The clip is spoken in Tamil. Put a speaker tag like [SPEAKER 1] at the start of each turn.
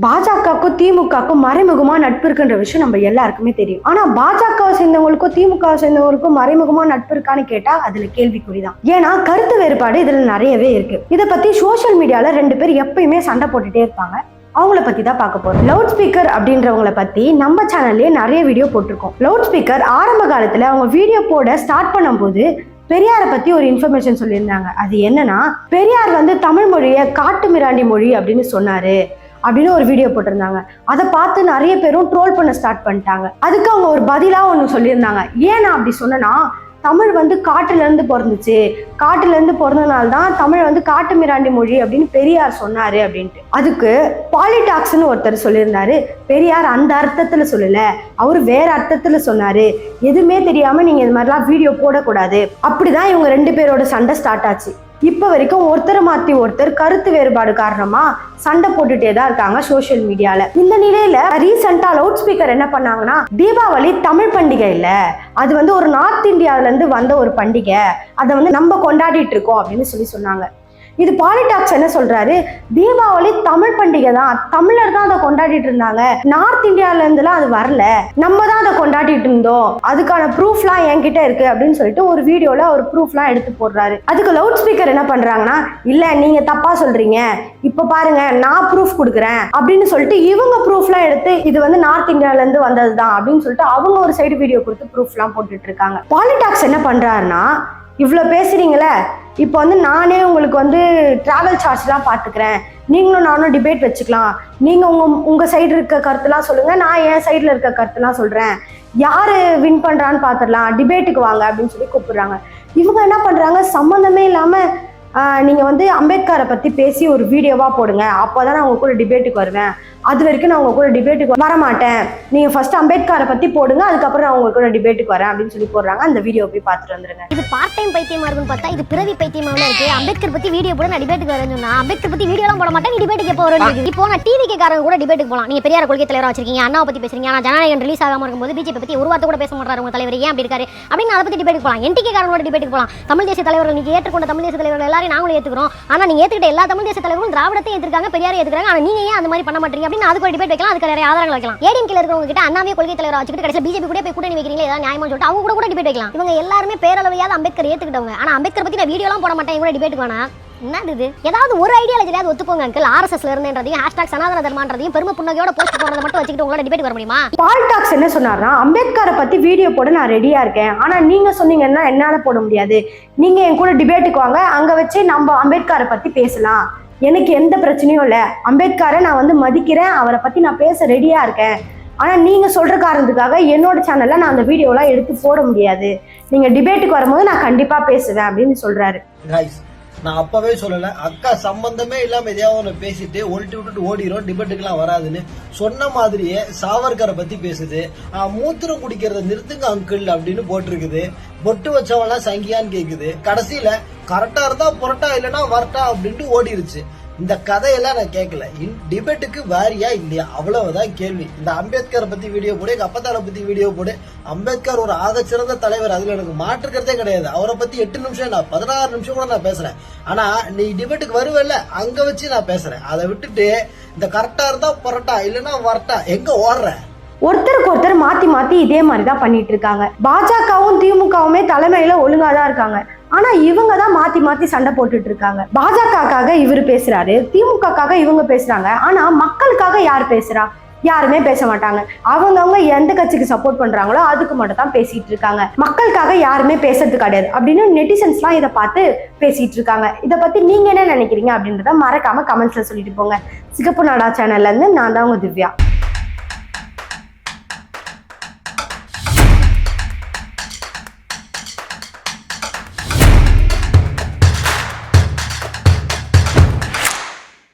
[SPEAKER 1] பாஜகவுக்கும் திமுகவுக்கும் மறைமுகமா நட்பு இருக்குன்ற விஷயம் நம்ம எல்லாருக்குமே தெரியும். ஆனா பாஜகவை சேர்ந்தவங்களுக்கும் திமுகவை சேர்ந்தவங்களுக்கும் மறைமுகமா நட்பு இருக்கான்னு கேட்டா அதுல கேள்விக்குறிதான். ஏன்னா கருத்து வேறுபாடு இதுல நிறையவே இருக்கு. இதை பத்தி சோசியல் மீடியால 2 பேர் எப்பயுமே சண்டை போட்டுட்டே இருப்பாங்க. அவங்கள பத்தி தான் பார்க்க போறோம். லவுட் ஸ்பீக்கர் அப்படின்றவங்கள பத்தி நம்ம சேனல்லே நிறைய வீடியோ போட்டிருக்கோம். லவுட் ஸ்பீக்கர் ஆரம்ப காலத்துல அவங்க வீடியோ போட ஸ்டார்ட் பண்ணும்போது பெரியாரை பத்தி ஒரு இன்ஃபர்மேஷன் சொல்லியிருந்தாங்க. அது என்னன்னா, பெரியார் தமிழ் மொழியை காட்டு மிராண்டி மொழி அப்படின்னு சொன்னாரு அப்படின்னு ஒரு வீடியோ போட்டிருந்தாங்க. அதை பார்த்து நிறைய பேரும் ட்ரோல் பண்ண ஸ்டார்ட் பண்ணிட்டாங்க. அதுக்கு அவங்க ஒரு பதிலா ஒன்று சொல்லியிருந்தாங்க. ஏன் நான் அப்படி சொன்னேன்னா, தமிழ் காட்டுல இருந்து பிறந்துச்சு, காட்டுல இருந்து பிறந்தனால்தான் தமிழ் காட்டு மிராண்டி மொழி அப்படின்னு பெரியார் சொன்னாரு அப்படின்ட்டு. அதுக்கு பாலிடாக்ஸ்ன்னு ஒருத்தர் சொல்லியிருந்தாரு, பெரியார் அந்த அர்த்தத்துல சொல்லல, அவரு வேற அர்த்தத்துல சொன்னாரு, எதுவுமே தெரியாம நீங்க இது மாதிரிலாம் வீடியோ போடக்கூடாது. அப்படிதான் இவங்க 2 பேரோட சண்டை ஸ்டார்ட் ஆச்சு. இப்ப வரைக்கும் ஒருத்தர் மாத்தி ஒருத்தர் கருத்து வேறுபாடு காரணமா சண்டை போட்டுட்டே தான் இருக்காங்க சோசியல் மீடியால. இந்த நிலையில ரீசெண்டா லவுட் ஸ்பீக்கர் என்ன பண்ணாங்கன்னா, தீபாவளி தமிழ் பண்டிகை இல்ல, அது ஒரு நார்த் இந்தியாவில இருந்து வந்த ஒரு பண்டிகை, அதை நம்ம கொண்டாடிட்டு இருக்கோம் அப்படின்னு சொன்னாங்க. இது பாலிடாக்ஸ் என்ன சொல்றாரு, தீபாவளி தமிழ் பண்டிகை தான், தமிழர் தான் அதை கொண்டாடிட்டு இருந்தாங்க, நார்த் இந்தியால இருந்துலாம் அது வரல, நம்ம தான் அதை கொண்டாடிட்டு இருந்தோம், அதுக்கான ப்ரூஃப்லாம் என்கிட்ட இருக்கு அப்படின்னு சொல்லிட்டு ஒரு வீடியோல ஒரு ப்ரூஃப்லாம் எடுத்து போடுறாரு. அதுக்கு லவுட் ஸ்பீக்கர் என்ன பண்றாங்கன்னா, இல்ல நீங்க தப்பா சொல்றீங்க, இப்ப பாருங்க நான் ப்ரூஃப் கொடுக்குறேன் அப்படின்னு சொல்லிட்டு இவங்க ப்ரூஃப்லாம் எடுத்து இது நார்த் இந்தியால இருந்து வந்ததுதான் அப்படின்னு சொல்லிட்டு அவங்க ஒரு சைடு வீடியோ கொடுத்து ப்ரூஃப்லாம் போட்டுட்டு இருக்காங்க. பாலிடாக்ஸ் என்ன பண்றாருன்னா, இவ்வளோ பேசுறீங்களே, இப்போ நானே உங்களுக்கு டிராவல் சார்ஜ்லாம் பார்த்துக்கிறேன், நீங்களும் நானும் டிபேட் வச்சுக்கலாம், நீங்கள் உங்கள் சைடு இருக்க கருத்துலாம் சொல்லுங்கள், நான் என் சைடில் இருக்க கருத்துலாம் சொல்கிறேன், யார் வின் பண்ணுறான்னு பார்த்துடலாம், டிபேட்டுக்கு வாங்க அப்படின்னு சொல்லி கூப்பிடுறாங்க. இவங்க என்ன பண்ணுறாங்க, சம்மந்தமே இல்லாமல் நீங்கள் அம்பேத்கரை பற்றி பேசி ஒரு வீடியோவாக போடுங்க, அப்போ தான் நான் உங்க கூட டிபேட்டுக்கு வருவேன், அது வரைக்கும் நான் உங்க கூட டிபேட்டுக்கு வரமாட்டேன், நீங்கள் ஃபர்ஸ்ட் அம்பேத்கரை பற்றி போடுங்க, அதுக்கப்புறம் நான் உங்க கூட டிபேட்டுக்கு வரேன் அப்படின்னு சொல்லி போடுறாங்க. அந்த வீடியோ போய் பார்த்துட்டு வந்துருங்க.
[SPEAKER 2] இது பார்ட் டைம் பைத்தியமா இருக்குன்னு பார்த்தா இது பிறவி பைத்தியமாவே இருக்கு. அம்பேத்கர் பற்றி வீடியோ போட நான் டிபேட்டுக்கு வரேன்னு சொன்னா, அம்பேத்கர் பற்றி வீடியோலாம் போட மாட்டேன், நீ டிபேட்டுக்கு எப்போ வரணும். இப்போ நான் டிவிக்கு காரங்க கூட டிபேட்டுக்கு போகலாம். நீங்கள் பெரியார் கொள்கை தலைவராக வச்சிருக்கீங்க, அண்ணாவை பற்றி பேசுறீங்க, ஆனால் ஜனநாயகம் ரிலீஸ் ஆகாமல் இருக்கும்போது பிஜேபி பற்றி ஒரு வார்த்தை கூட பேச மாட்டாரு உங்க தலைவர், ஏன் அப்படி இருக்காரு அப்படின்னு அதை பற்றி டிபேட்டுக்கு போகலாம். என்டிகே காரங்களோட டிபேட்டுக்கு போகலாம். தமிழ் தேசிய தலைவர்கள் நீங்க ஏற்றுக்கொண்ட தமிழ் தேசிய தலைவர்கள் எல்லாரும் நாங்களும் ஏற்றுக்கிறோம், ஆனால் நீங்க ஏற்றுக்கிட்ட எல்லா தமிழ் தேசிய தலைவர்களும் திராவிடத்தை ஏற்றுக்காங்க, பெரியாரை ஏற்றுக்காங்க, ஆனால் நீங்க ஏன் அந்த மாதிரி பண்ண மாட்டீங்க அப்படின்னு அதுக்கு ஒரு டிபேட் வைக்கலாம், அதுக்கு நிறைய ஆதாரங்கள் வைக்கலாம். ஏடிஎம்கேல இருக்கிறவங்க கிட்ட அண்ணாவே கொள்கை தலைவராக வச்சுக்கிட்டு கடைசியில் பிஜேபி கூட போய் கூட்டணி வைக்கிறீங்களா, ஏதாவது நியாயமா சொல்லிட்டு அவங்க கூட டிபேட் வைக்கலாம். இவங்க எல்லாருமே பேரளவையாவது அம்பேத்கர் ஏற்றுக்கிட்டவங்க, ஆனால் அம்பேத்கர் பற்றி நான் வீடியோலாம் போட மாட்டேன், கூட டிபேட்டுக்கு வேணாம். என்னது ஏதாவது ஒரு ஐடியாலஜியாவது ஒத்துக்கோங்க அங்கிள். ஆர்எஸ்எஸ்ல இருந்தேன்றதையும் ஹேஷ்டாக் சனாதன தர்மன்றதையும் பெருமை புன்னகையோட போஸ்ட் போடுறத மட்டும் வச்சுக்கிட்டு உங்களோட டிபேட் வர முடியுமா?
[SPEAKER 1] பாலிடாக்ஸ் என்ன சொன்னார்னா, அம்பேத்கரை பத்தி வீடியோ போட நான் ரெடியா இருக்கேன், ஆனா நீங்க சொன்னீங்கன்னா என்னால போட முடியாது, நீங்க என் கூட டிபேட்டுக்கு வாங்க, அங்க வச்சு நம்ம அம்பேத்கரை பத்தி பேசலாம், எனக்கு எந்த பிரச்சனையும் இல்லை, அம்பேத்கரை நான் மதிக்கிறேன், அவரை பத்தி நான் பேச ரெடியா இருக்கேன், ஆனா நீங்க சொல்ற காரணத்துக்காக என்னோட சேனல்ல நான் அந்த வீடியோலாம் எடுத்து போட முடியாது, நீங்க டிபேட்டுக்கு வரும்போது நான் கண்டிப்பா பேசுவேன் அப்படின்னு சொல்றாரு.
[SPEAKER 3] நான் அப்பவே சொல்லல, அக்கா சம்பந்தமே இல்லாம எதையாவது ஒன்று பேசிட்டு ஒழிட்டு விட்டுட்டு ஓடிடும், டிபேட்டுக்கெல்லாம் வராதுன்னு சொன்ன மாதிரியே சாவர்கரை பத்தி பேசுது, மூத்திரம் குடிக்கிறத நிறுத்துங்க அங்கிள் அப்படின்னு போட்டிருக்குது, பொட்டு வச்சவெல்லாம் சங்கியான்னு கேக்குது, கடைசியில கரெக்டா இருந்தா புரட்டா இல்லைன்னா வரட்டா அப்படின்ட்டு ஓடிருச்சு. இந்த கதையெல்லாம் நான் கேட்கல, டிபேட்டுக்கு வாரியா இல்லையா அவ்வளவுதான் கேள்வி. இந்த அம்பேத்கரை பத்தி வீடியோ போடு, எங்க அப்பத்தாரை பத்தி வீடியோ போடு, அம்பேத்கர் ஒரு ஆகச்சிறந்த தலைவர், அதுல எனக்கு மாற்றுக்கிறதே கிடையாது, அவரை பத்தி 8 நிமிஷம் நான் 16 நிமிஷம் கூட நான் பேசுறேன், ஆனா நீ டிபேட்டுக்கு வருவல்ல அங்க வச்சு நான் பேசுறேன், அதை விட்டுட்டு இந்த கரெக்டா இருந்தா புரட்டா இல்லைன்னா வரட்டா எங்க ஓடுற?
[SPEAKER 1] ஒருத்தருக்கு ஒருத்தர் மாத்தி மாத்தி இதே மாதிரிதான் பண்ணிட்டு இருக்காங்க. பாஜகவும் திமுகவுமே தலைமையில ஒழுங்காதான் இருக்காங்க, ஆனா இவங்க தான் மாத்தி மாத்தி சண்டை போட்டுட்டு இருக்காங்க. பாஜகக்காக இவரு பேசுறாரு, திமுகக்காக இவங்க பேசுறாங்க, ஆனா மக்களுக்காக யார் பேசுறா? யாருமே பேச மாட்டாங்க. அவங்கவுங்க எந்த கட்சிக்கு சப்போர்ட் பண்றாங்களோ அதுக்கு மட்டும் தான் பேசிட்டு இருக்காங்க, மக்களுக்காக யாருமே பேசுறது கிடையாது அப்படின்னு நெட்டிசன்ஸ்லாம் இதை பார்த்து பேசிட்டு இருக்காங்க. இதை பத்தி நீங்க என்ன நினைக்கிறீங்க அப்படின்றத மறக்காம கமெண்ட்ஸ்ல சொல்லிட்டு போங்க. சிகப்பு நாடா சேனல்ல இருந்து நான் தான் உங்க திவ்யா.